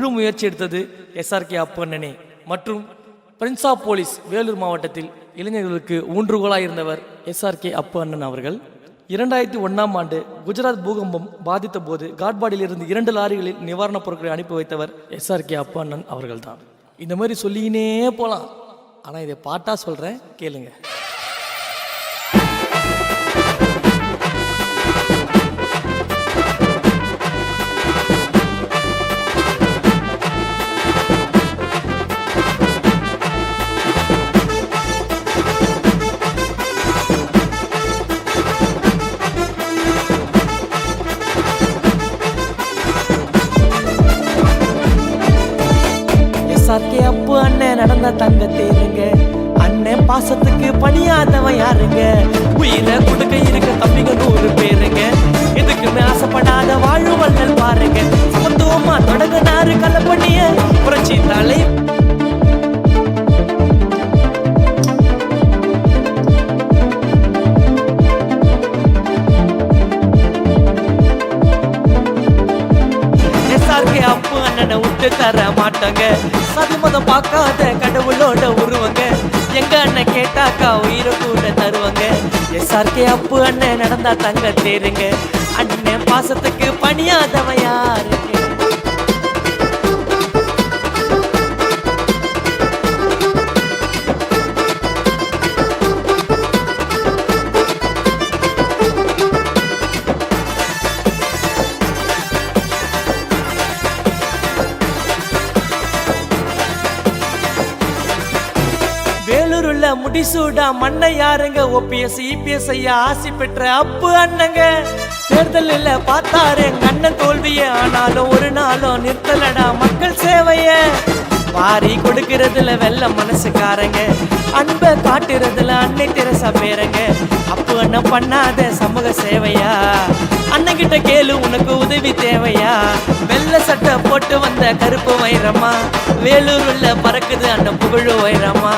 முழு முயற்சி எடுத்தது எஸ்ஆர்கே அப்பு அண்ணனே. மற்றும் பிரின்ஸ் ஆஃப் போலீஸ் வேலூர் மாவட்டத்தில் இளைஞர்களுக்கு ஊன்றுகோலாக இருந்தவர் எஸ்ஆர்கே அப்பு அண்ணன் அவர்கள். 2001ஆம் ஆண்டு குஜராத் பூகம்பம் பாதித்த போது காட்பாடியிலிருந்து 2 லாரிகளில் நிவாரணப் பொருட்களை அனுப்பி வைத்தவர் எஸ்ஆர்கே அப்பு அண்ணன் அவர்கள் தான். இந்த மாதிரி சொல்லிக்கினே போகலாம், ஆனால் இதை பாட்டா சொல்கிறேன், கேளுங்க. எஸ்ஆர்கே அப்பு அண்ணன் நடந்த தங்க தேருங்க, அண்ணன் பாசத்துக்கு பணியாதவன் யாருங்க, உயிரை கொடுக்க இருக்க தம்பிங்க 100 பேருங்க, எதுக்குமே ஆசைப்படாத வாழு வள்ளல் பாருங்க, சமத்துவமா தொடங்கினாரு கலப்பணிய புரட்சி தலை. எஸ்ஆர்கே அப்பு அண்ணனை விட்டு தர மாட்டாங்க, சதி மதம் பார்க்காத கடவுளோட உருவங்க, எங்க அண்ணன் கேட்டாக்கா உயிரை கூட தருவாங்க. எஸ்ஆர்கே அப்பு அண்ணன் நடந்தா தங்க தேருங்க, அண்ணன் பாசத்துக்கு பணியாதவன் யாருங்க. வேலூருள்ள முடிசூடா மண்ணை யாருங்க, OPS EPS ஐயா ஆசி பெற்ற அப்பு அண்ணங்க. தேர்தலில் பார்த்தாரு அண்ணன் தோல்விய, ஆனாலும் ஒரு நாளும் நிறுத்தலடா மக்கள் சேவைய. வாரி கொடுக்கறதுல வெள்ள மனசுக்காரங்க, அன்பை காட்டுறதுல அன்னை தெரசா பேரங்க. அப்பு அண்ணன் பண்ணாத சமூக சேவையா, அண்ணன் கிட்ட கேளு உனக்கு உதவி தேவையா. வெள்ளை சட்டை போட்டு வந்த கருப்பு வைரமா, வேலூருள்ள பறக்குது அண்ணன் புகழு வைரமா.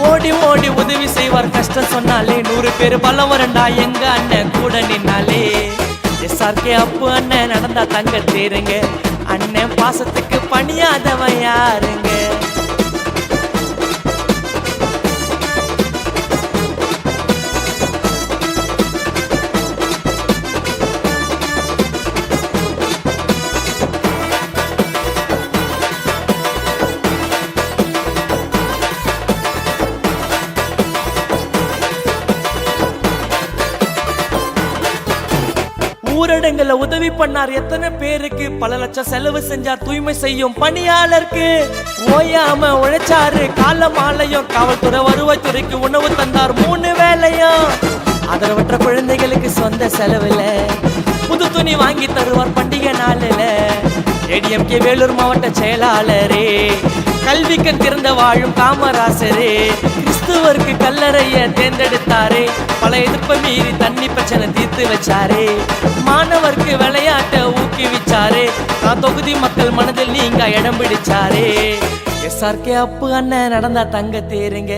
ஓடி ஓடி உதவி செய்வார், கஷ்டம் சொன்னாலே 100 பேர் பலம் வரண்டா எங்க அண்ணன் கூட நின்னாலே. எஸ்ஆர்கே அப்பு அண்ணன் நடந்தா தங்க தேருங்க, அண்ணன் பாசத்துக்கு பணியாதவன் யாருங்க. ஊரடங்குல உதவி பண்ணார் எத்தனை பேருக்கு, பல லட்சம் செலவு செஞ்சார் தூய்மை செய்யும் பணியாளருக்கு. ஓயாம உழைச்சாரு கால மாலையும், காவல்துறை வருவாய்த்துறைக்கு உணவு தந்தார் 3 வேளையும். ஆதரவற்ற குழந்தைகளுக்கு சொந்த செலவுல புது துணி வாங்கி தருவார் பண்டிகை நாளில். ADMK வேலூர் மாவட்ட செயலாளரே, கல்விக்கு திறந்த வாழும் காமராசரே, கிறிஸ்துவருக்கு கல்லறைய தேர்ந்தெடுத்தாரே, பல எதிர்ப்பை மீறி தண்ணி பிரச்சனை தீர்த்து வச்சாரே, மாணவருக்கு விளையாட்டை ஊக்குவிச்சாரே, நான் தொகுதி மக்கள் மனதில் நீங்க இடம் பிடிச்சாரே. எஸ்ஆர்கே அப்பு அண்ணன் நடந்தா தங்க தேருங்க,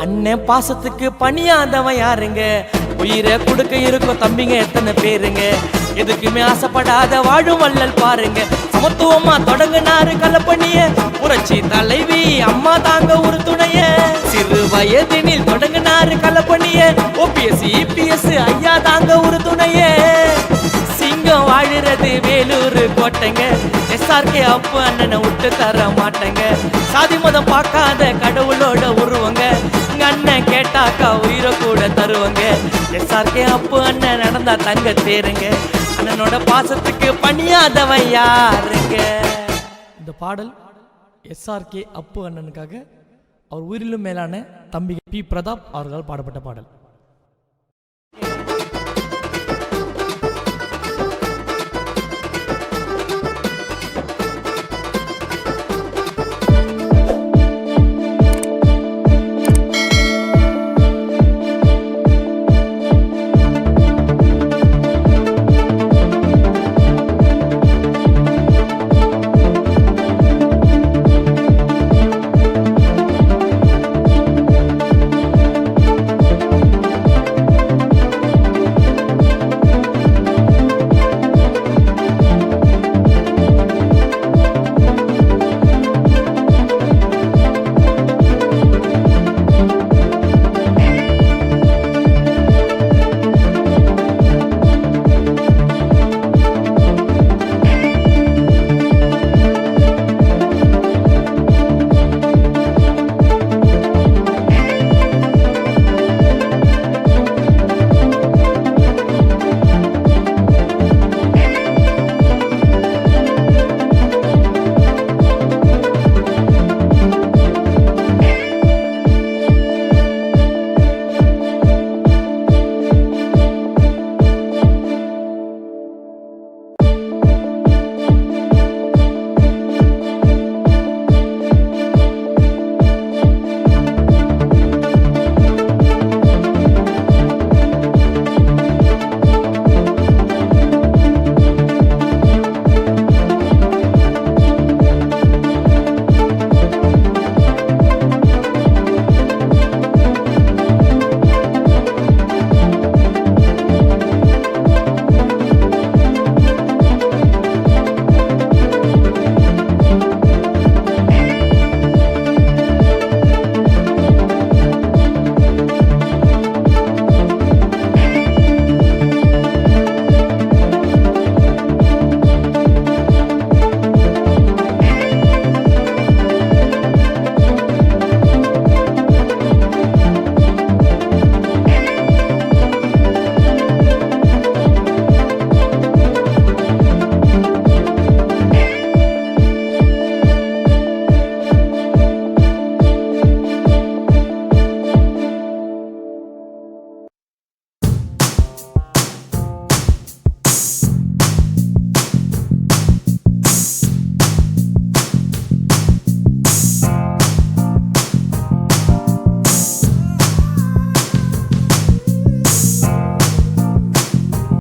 அண்ணன் பாசத்துக்கு பணியாதவன் யாருங்க, உயிரை கொடுக்க இருக்கும் தம்பிங்க எத்தனை பேருங்க, எதுக்குமே ஆசைப்படாத வாழும் வள்ளல் பாருங்க, சமத்துவமா தொடங்கினாரு கலப்பணிய புரட்சி தலைவி அம்மா தாங்க ஒரு துணைய. சிறு வயதினில் தொடங்கினாரு கலப்பணிய, OPS EPS ஐயா தாங்க ஒரு துணைய. சிங்கம் வாழுறது வேலூர் கோட்டைங்க, எஸ்ஆர்கே அப்பு அண்ணனை விட்டு தர மாட்டேங்க, சாதி மதம் பார்க்காத கடவுளோட உருவங்க, எங்க அண்ணன் கேட்டாக்கா உயிரை கூட தருவாங்க. எஸ்ஆர்கே அப்பு அண்ணன் நடந்தா தங்க தேருங்க, அண்ணனோட பாசத்துக்கு பணியாதவன் யாருங்க. இந்த பாடல் எஸ்ஆர்கே அப்பு அண்ணனுக்காக அவர் உயிரிலும் மேலான தம்பி P. பிரதாப் அவர்களால் பாடப்பட்ட பாடல்.